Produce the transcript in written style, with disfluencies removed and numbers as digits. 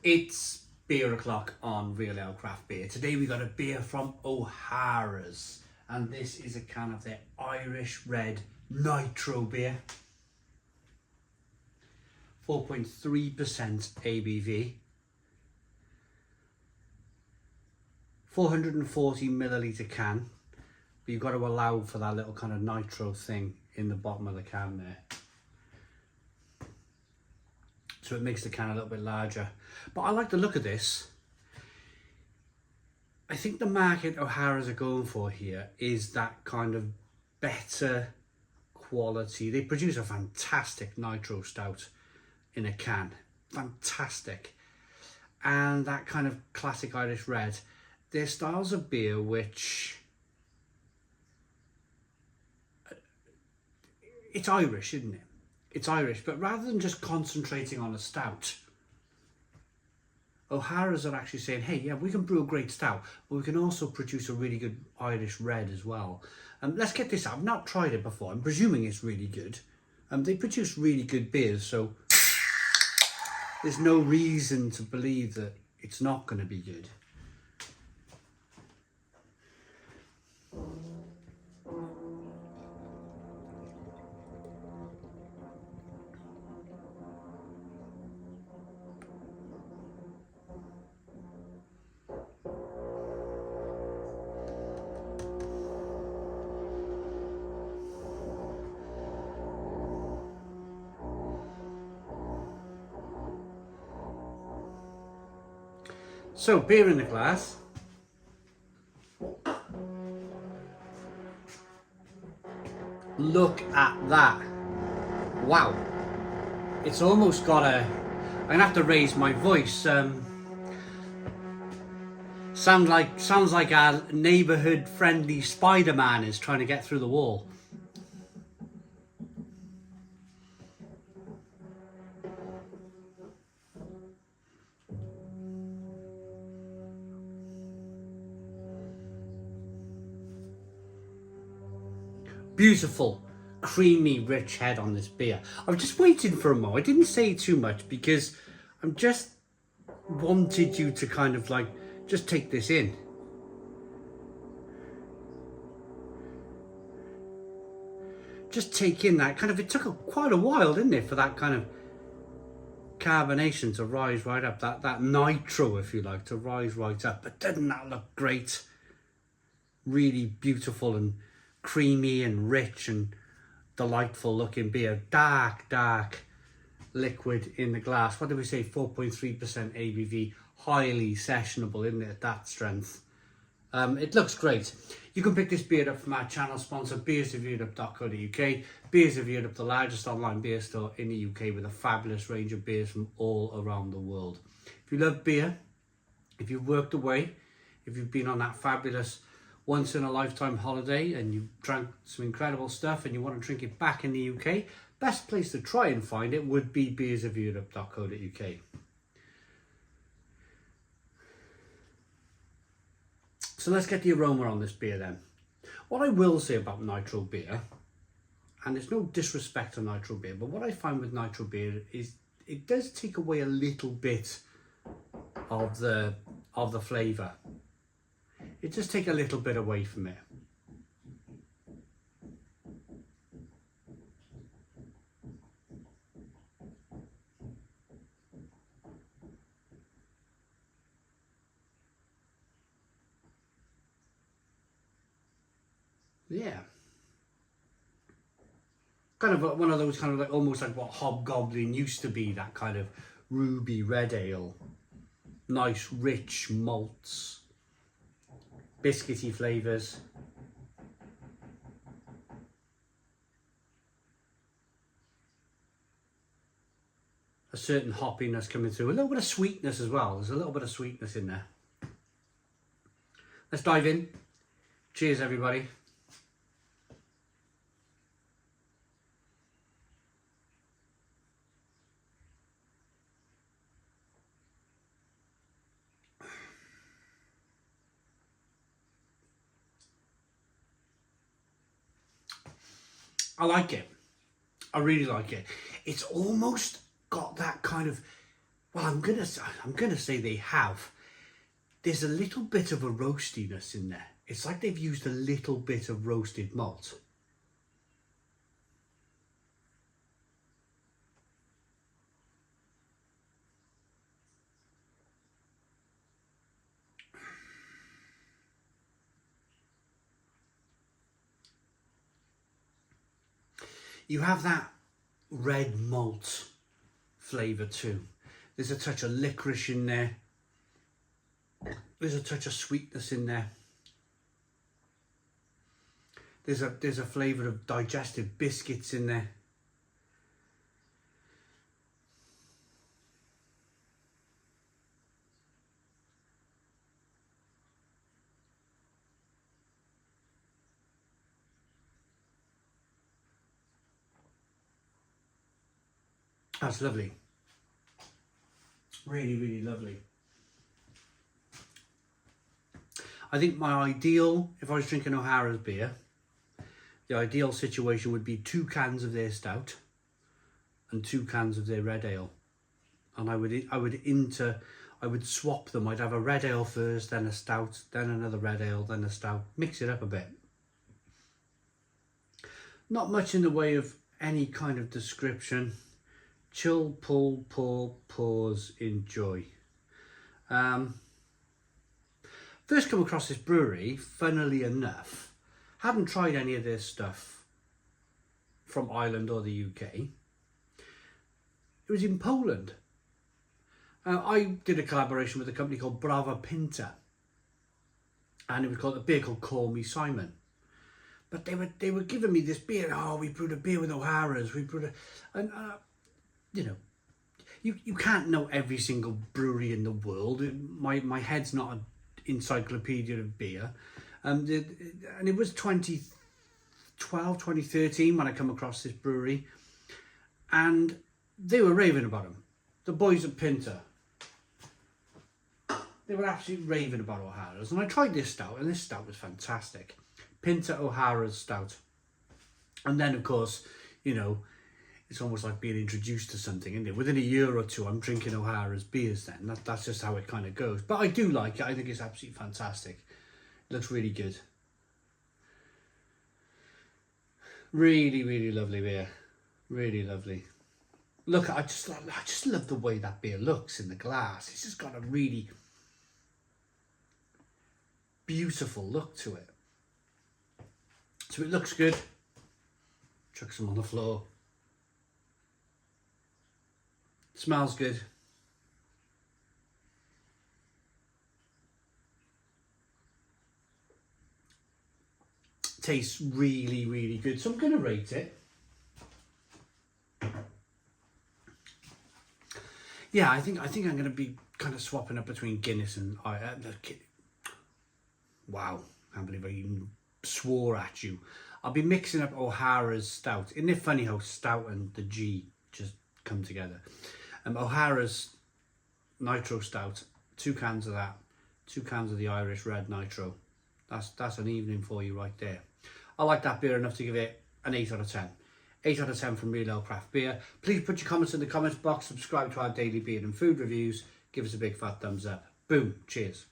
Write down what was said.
It's beer o'clock on Real Ale Craft Beer. Today we got a beer from O'Hara's, and this is a can of their Irish Red Nitro beer. 4.3% ABV. 440 milliliter can, but you've got to allow for that little kind of nitro thing in the bottom of the can there. So it makes the can a little bit larger. But I like the look of this. I think the market O'Hara's are going for here is that kind of better quality. They produce a fantastic nitro stout in a can. Fantastic. And that kind of classic Irish red. Their styles of beer which... It's Irish, isn't it? It's Irish, but rather than just concentrating on a stout, O'Hara's are actually saying, hey, yeah, we can brew a great stout, but we can also produce a really good Irish red as well. Let's get this out. I've not tried it before. I'm presuming it's really good. They produce really good beers, so there's no reason to believe that it's not going to be good. So, beer in the glass. Look at that. Wow. It's almost got a... I'm going to have to raise my voice. Sounds like our neighbourhood friendly Spider-Man is trying to get through the wall. Beautiful, creamy, rich head on this beer. I was just waiting for a moment. I didn't say too much because I'm just wanted you to kind of like just take this in. Just take in that kind of, it took quite a while, didn't it, for that kind of carbonation to rise right up, that nitro, if you like, to rise right up. But doesn't that look great? Really beautiful and creamy and rich and delightful looking beer. Dark liquid in the glass. What did we say? 4.3% ABV. Highly sessionable, isn't it, at that strength? It looks great. You can pick this beer up from our channel sponsor, beersofeurope.co.uk. Beers of Europe, the largest online beer store in the UK with a fabulous range of beers from all around the world. If you love beer, if you've worked away, if you've been on that fabulous once-in-a-lifetime holiday and you drank some incredible stuff and you want to drink it back in the UK, best place to try and find it would be beersofeurope.co.uk. So let's get the aroma on this beer then. What I will say about nitro beer, and there's no disrespect to nitro beer, but what I find with nitro beer is it does take away a little bit of the flavour. It just take a little bit away from it. Yeah. Kind of one of those kind of like almost like what Hobgoblin used to be, that kind of ruby red ale. Nice rich malts. Biscuity flavours. A certain hoppiness coming through. A little bit of sweetness as well. There's a little bit of sweetness in there. Let's dive in. Cheers, everybody. I like it. I really like it. It's almost got that kind of Well, I'm gonna say they have. There's a little bit of a roastiness in there. It's like they've used a little bit of roasted malt. You have that red malt flavour too. There's a touch of licorice in there. There's a touch of sweetness in there. There's a flavour of digestive biscuits in there. That's lovely. Really, really lovely. I think my ideal, if I was drinking O'Hara's beer, the ideal situation would be 2 cans of their stout and 2 cans of their red ale. And I would swap them. I'd have a red ale first, then a stout, then another red ale, then a stout. Mix it up a bit. Not much in the way of any kind of description. Chill, pull, pour, pause, enjoy. First come across this brewery, funnily enough, hadn't tried any of their stuff from Ireland or the UK. It was in Poland. I did a collaboration with a company called Brava Pinta, and it was called a beer called Call Me Simon. But they were giving me this beer. Oh, we brewed a beer with O'Hara's. We brewed and you know, you can't know every single brewery in the world. My head's not an encyclopedia of beer. And it was 2012, 2013 when I come across this brewery, and they were raving about them. The boys at Pinta, they were absolutely raving about O'Hara's. And I tried this stout, and this stout was fantastic. Pinta O'Hara's stout. And then, of course, you know, it's almost like being introduced to something, isn't it? Within a year or two, I'm drinking O'Hara's beers then. That's just how it kind of goes. But I do like it. I think it's absolutely fantastic. It looks really good. Really, really lovely beer. Really lovely. Look, I just love the way that beer looks in the glass. It's just got a really beautiful look to it. So it looks good. Chuck some on the floor. Smells good. Tastes really, really good. So I'm going to rate it. Yeah, I think I'm going to be kind of swapping up between Guinness and wow, I can't believe I even swore at you. I'll be mixing up O'Hara's stout. Isn't it funny how stout and the G just come together? O'Hara's Nitro Stout, 2 cans of that, 2 cans of the Irish Red Nitro. That's an evening for you right there. I like that beer enough to give it an 8 out of 10. 8 out of 10 from Real Ale Craft Beer. Please put your comments in the comments box, subscribe to our daily beer and food reviews, give us a big fat thumbs up. Boom, cheers.